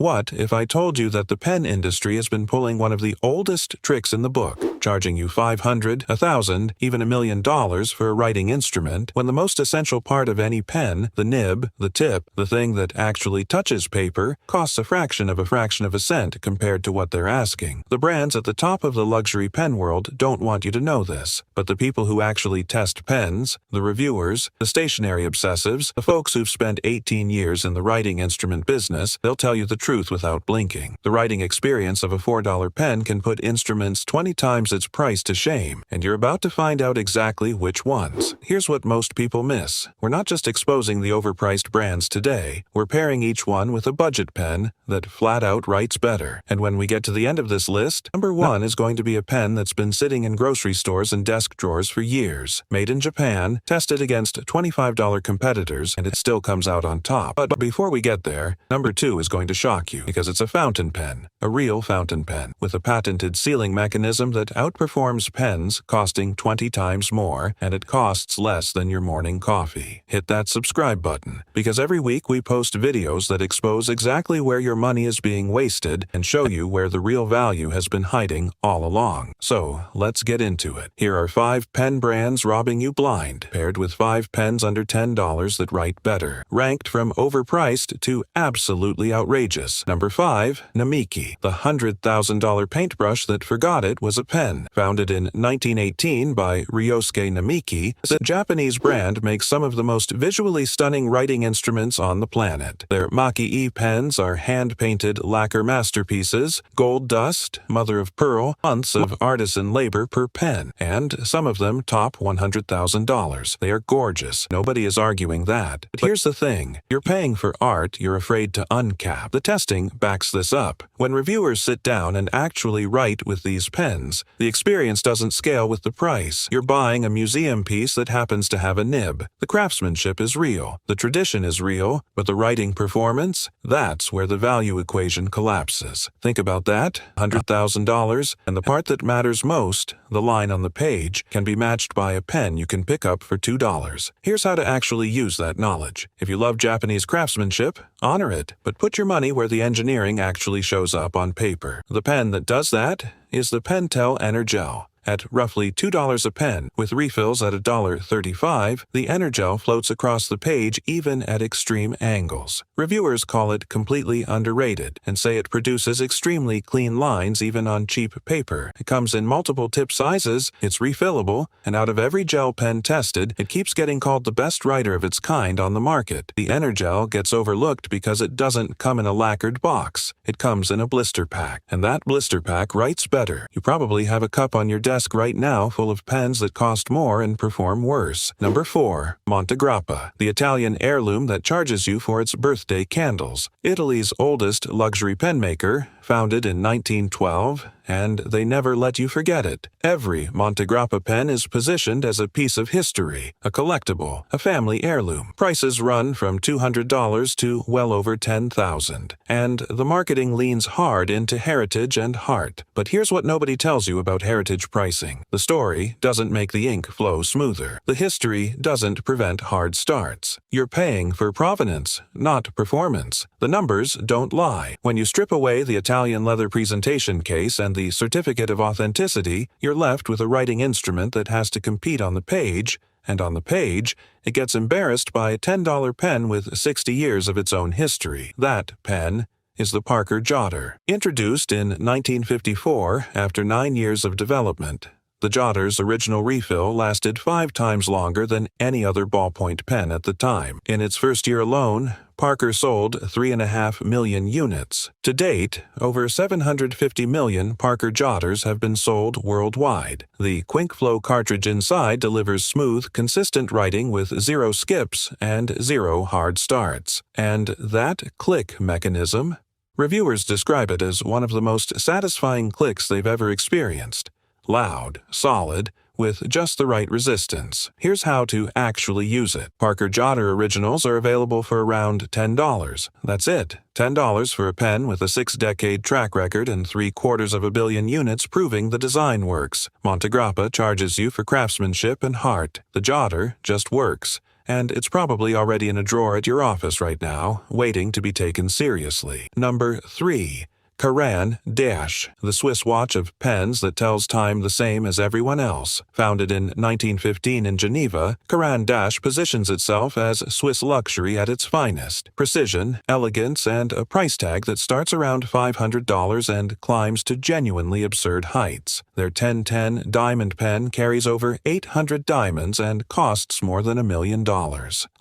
What if I told you that the pen industry has been pulling one of the oldest tricks in the book, charging you $500, $1,000, even $1 million for a writing instrument, when the most essential part of any pen, the nib, the tip, the thing that actually touches paper, costs a fraction of a cent compared to what they're asking? The brands at the top of the luxury pen world don't want you to know this, but the people who actually test pens, the reviewers, the stationery obsessives, the folks who've spent 18 years in the writing instrument business, they'll tell you the truth without blinking. The writing experience of a $4 pen can put instruments 20 times its price to shame, and you're about to find out exactly which ones. Here's what most people miss. We're not just exposing the overpriced brands today, we're pairing each one with a budget pen that flat out writes better. And when we get to the end of this list, number 1 is going to be a pen that's been sitting in grocery stores and desk drawers for years. Made in Japan, tested against $25 competitors, and it still comes out on top. But before we get there, number 2 is going to shock you, because it's a fountain pen. A real fountain pen, with a patented sealing mechanism that outperforms pens costing 20 times more, and it costs less than your morning coffee. Hit that subscribe button, because every week we post videos that expose exactly where your money is being wasted and show you where the real value has been hiding all along. So, let's get into it. Here are 5 pen brands robbing you blind, paired with 5 pens under $10 that write better, ranked from overpriced to absolutely outrageous. Number 5, Namiki, the $100,000 paintbrush that forgot it was a pen. Founded in 1918 by Ryosuke Namiki, the Japanese brand makes some of the most visually stunning writing instruments on the planet. Their Maki-e pens are hand-painted lacquer masterpieces, gold dust, mother of pearl, months of artisan labor per pen, and some of them top $100,000. They are gorgeous. Nobody is arguing that. But here's the thing. You're paying for art you're afraid to uncap. The testing backs this up. When reviewers sit down and actually write with these pens, the experience doesn't scale with the price. You're buying a museum piece that happens to have a nib. The craftsmanship is real. The tradition is real, but the writing performance? That's where the value equation collapses. Think about that. $100,000, and the part that matters most, the line on the page, can be matched by a pen you can pick up for $2. Here's how to actually use that knowledge. If you love Japanese craftsmanship, honor it, but put your money where the engineering actually shows up on paper. The pen that does that is the Pentel EnerGel. At roughly $2 a pen, with refills at $1.35, the EnerGel floats across the page even at extreme angles. Reviewers call it completely underrated and say it produces extremely clean lines even on cheap paper. It comes in multiple tip sizes, it's refillable, and out of every gel pen tested, it keeps getting called the best writer of its kind on the market. The EnerGel gets overlooked because it doesn't come in a lacquered box. It comes in a blister pack, and that blister pack writes better. You probably have a cup on your desk right now full of pens that cost more and perform worse. Number 4, Montegrappa, the Italian heirloom that charges you for its birthday candles. Italy's oldest luxury pen maker, founded in 1912, and they never let you forget it. Every Montegrappa pen is positioned as a piece of history, a collectible, a family heirloom. Prices run from $200 to well over $10,000, and the marketing leans hard into heritage and heart. But here's what nobody tells you about heritage pricing. The story doesn't make the ink flow smoother. The history doesn't prevent hard starts. You're paying for provenance, not performance. The numbers don't lie. When you strip away the Italian leather presentation case and the certificate of authenticity, you're left with a writing instrument that has to compete on the page, and on the page, it gets embarrassed by a $10 pen with 60 years of its own history. That pen is the Parker Jotter. Introduced in 1954 after 9 years of development, the Jotter's original refill lasted 5 times longer than any other ballpoint pen at the time. In its first year alone, Parker sold 3.5 million units. To date, over 750 million Parker Jotters have been sold worldwide. The QuickFlow cartridge inside delivers smooth, consistent writing with 0 skips and 0 hard starts. And that click mechanism? Reviewers describe it as one of the most satisfying clicks they've ever experienced. Loud, solid, with just the right resistance. Here's how to actually use it. Parker Jotter originals are available for around $10. That's it. $10 for a pen with a 6-decade track record and 750 million units proving the design works. Montegrappa charges you for craftsmanship and heart. The Jotter just works. and it's probably already in a drawer at your office right now, waiting to be taken seriously. Number 3. Caran Dash, the Swiss watch of pens that tells time the same as everyone else. Founded in 1915 in Geneva, Caran Dash positions itself as Swiss luxury at its finest. Precision, elegance, and a price tag that starts around $500 and climbs to genuinely absurd heights. Their 1010 diamond pen carries over 800 diamonds and costs more than $1 million.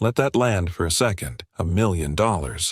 Let that land for a second. $1 million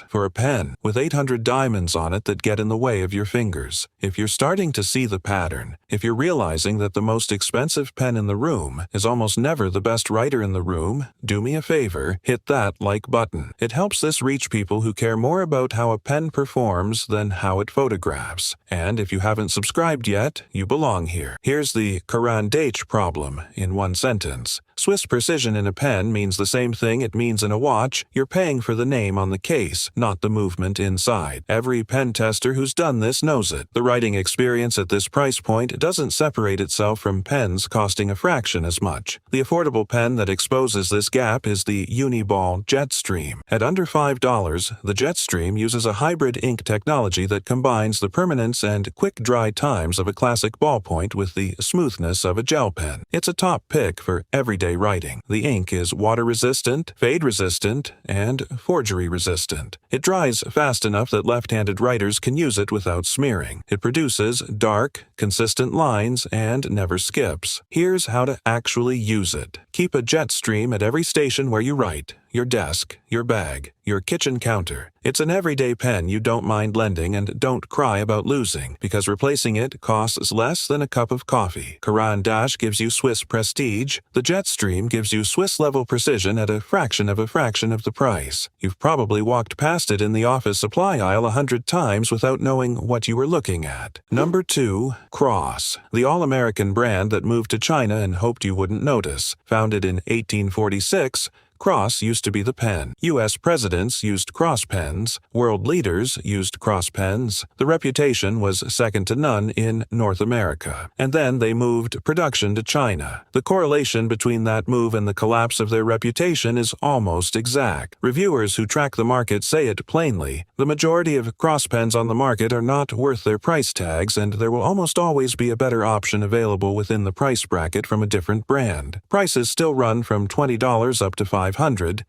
for a pen with 800 diamonds on it that get in the way of your fingers. If you're starting to see the pattern, if you're realizing that the most expensive pen in the room is almost never the best writer in the room, do me a favor, hit that like button. It helps this reach people who care more about how a pen performs than how it photographs. And if you haven't subscribed yet, you belong here. Here's the Caran Dash problem in one sentence. Swiss precision in a pen means the same thing it means in a watch. You're paying for the name on the case, not the movement inside. Every pen tester who's done this knows it. The writing experience at this price point doesn't separate itself from pens costing a fraction as much. The affordable pen that exposes this gap is the Uni-ball Jetstream. At under $5, the Jetstream uses a hybrid ink technology that combines the permanence and quick dry times of a classic ballpoint with the smoothness of a gel pen. It's a top pick for everyday writing. The ink is water-resistant, fade-resistant, and forgery-resistant. It dries fast enough that left-handed writers can use it without smearing. It produces dark, consistent lines and never skips. Here's how to actually use it. Keep a Jetstream at every station where you write. Your desk, your bag, your kitchen counter. It's an everyday pen you don't mind lending and don't cry about losing, because replacing it costs less than a cup of coffee. Caran Dash gives you Swiss prestige. The Jetstream gives you Swiss-level precision at a fraction of the price. You've probably walked past it in the office supply aisle 100 times without knowing what you were looking at. Number 2. Cross, the all-American brand that moved to China and hoped you wouldn't notice. Founded in 1846, Cross used to be the pen. U.S. presidents used Cross pens. World leaders used Cross pens. The reputation was second to none in North America. And then they moved production to China. The correlation between that move and the collapse of their reputation is almost exact. Reviewers who track the market say it plainly. The majority of Cross pens on the market are not worth their price tags, and there will almost always be a better option available within the price bracket from a different brand. Prices still run from $20 up to $500,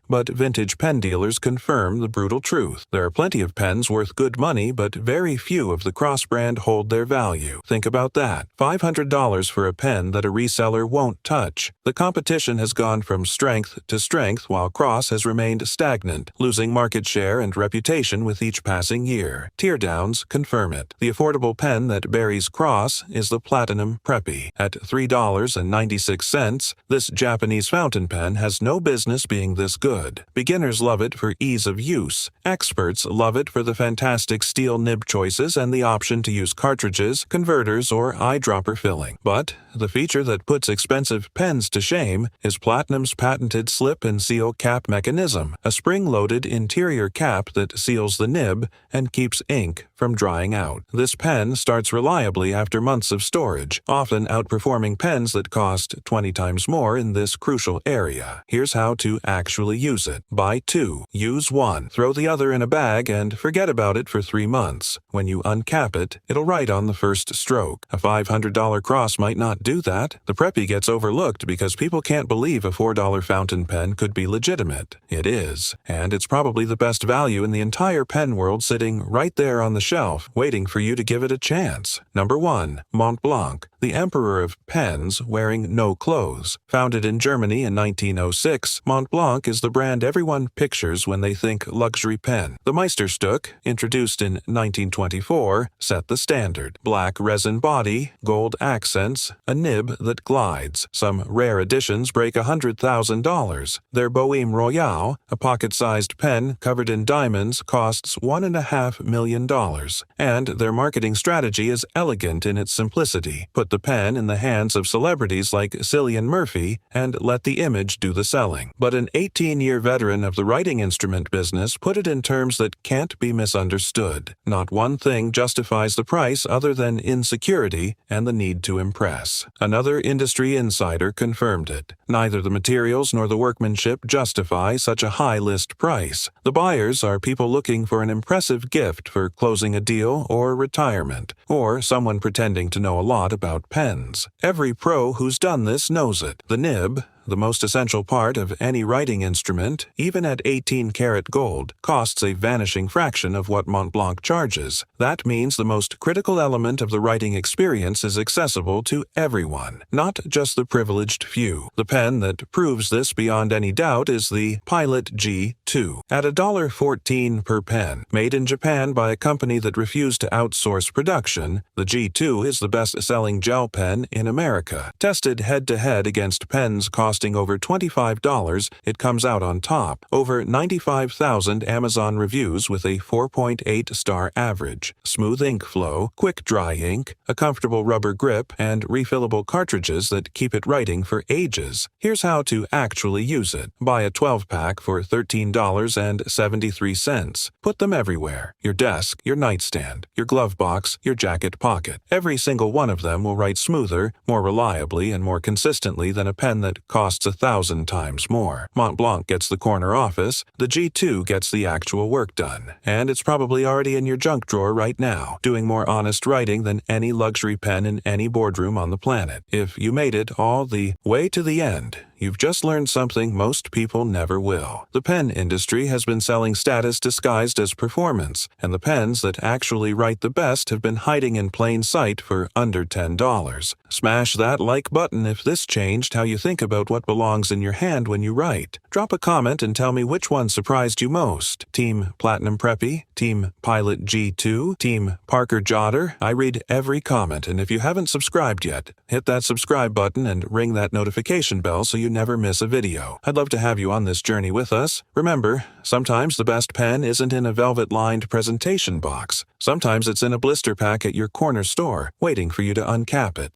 but vintage pen dealers confirm the brutal truth. There are plenty of pens worth good money, but very few of the Cross brand hold their value. Think about that. $500 for a pen that a reseller won't touch. The competition has gone from strength to strength while Cross has remained stagnant, losing market share and reputation with each passing year. Teardowns confirm it. The affordable pen that buries Cross is the Platinum Preppy. At $3.96, this Japanese fountain pen has no business being this good. Beginners love it for ease of use. Experts love it for the fantastic steel nib choices and the option to use cartridges, converters, or eyedropper filling. But the feature that puts expensive pens to shame is Platinum's patented slip and seal cap mechanism, a spring-loaded interior cap that seals the nib and keeps ink from drying out. This pen starts reliably after months of storage, often outperforming pens that cost 20 times more in this crucial area. Here's how to actually use it. Buy 2. Use 1. Throw the other in a bag and forget about it for 3 months. When you uncap it, it'll write on the first stroke. A $500 Cross might not do that. The Preppy gets overlooked because people can't believe a $4 fountain pen could be legitimate. It is, and it's probably the best value in the entire pen world, sitting right there on the shelf, waiting for you to give it a chance. Number 1. Montblanc, the emperor of pens wearing no clothes. Founded in Germany in 1906, Montblanc is the brand everyone pictures when they think luxury pen. The Meisterstück, introduced in 1924, set the standard. Black resin body, gold accents, a nib that glides. Some rare editions break $100,000. Their Bohème Royale, a pocket-sized pen covered in diamonds, costs $1.5 million. And their marketing strategy is elegant in its simplicity. Put put the pen in the hands of celebrities like Cillian Murphy and let the image do the selling. But an 18-year veteran of the writing instrument business put it in terms that can't be misunderstood. Not one thing justifies the price other than insecurity and the need to impress. Another industry insider confirmed it. Neither the materials nor the workmanship justify such a high list price. The buyers are people looking for an impressive gift for closing a deal or retirement, or someone pretending to know a lot about pens. Every pro who's done this knows it. The nib, the most essential part of any writing instrument, even at 18-karat gold, costs a vanishing fraction of what Montblanc charges. That means the most critical element of the writing experience is accessible to everyone, not just the privileged few. The pen that proves this beyond any doubt is the Pilot G2. At $1.14 per pen, made in Japan by a company that refused to outsource production, the G2 is the best-selling gel pen in America. Tested head-to-head against pens costing over $25, it comes out on top. Over 95,000 Amazon reviews with a 4.8-star average. Smooth ink flow, quick dry ink, a comfortable rubber grip, and refillable cartridges that keep it writing for ages. Here's how to actually use it. Buy a 12-pack for $13.73. Put them everywhere. Your desk, your nightstand, your glove box, your jacket pocket. Every single one of them will write smoother, more reliably, and more consistently than a pen that costs 1,000 times more. Montblanc gets the corner office, the G2 gets the actual work done. And it's probably already in your junk drawer right now, doing more honest writing than any luxury pen in any boardroom on the planet. If you made it all the way to the end, you've just learned something most people never will. The pen industry has been selling status disguised as performance, and the pens that actually write the best have been hiding in plain sight for under $10. Smash that like button if this changed how you think about what belongs in your hand when you write. Drop a comment and tell me which one surprised you most. Team Platinum Preppy? Team Pilot G2? Team Parker Jotter? I read every comment, and if you haven't subscribed yet, hit that subscribe button and ring that notification bell so you never miss a video. I'd love to have you on this journey with us. Remember, sometimes the best pen isn't in a velvet-lined presentation box. Sometimes it's in a blister pack at your corner store, waiting for you to uncap it.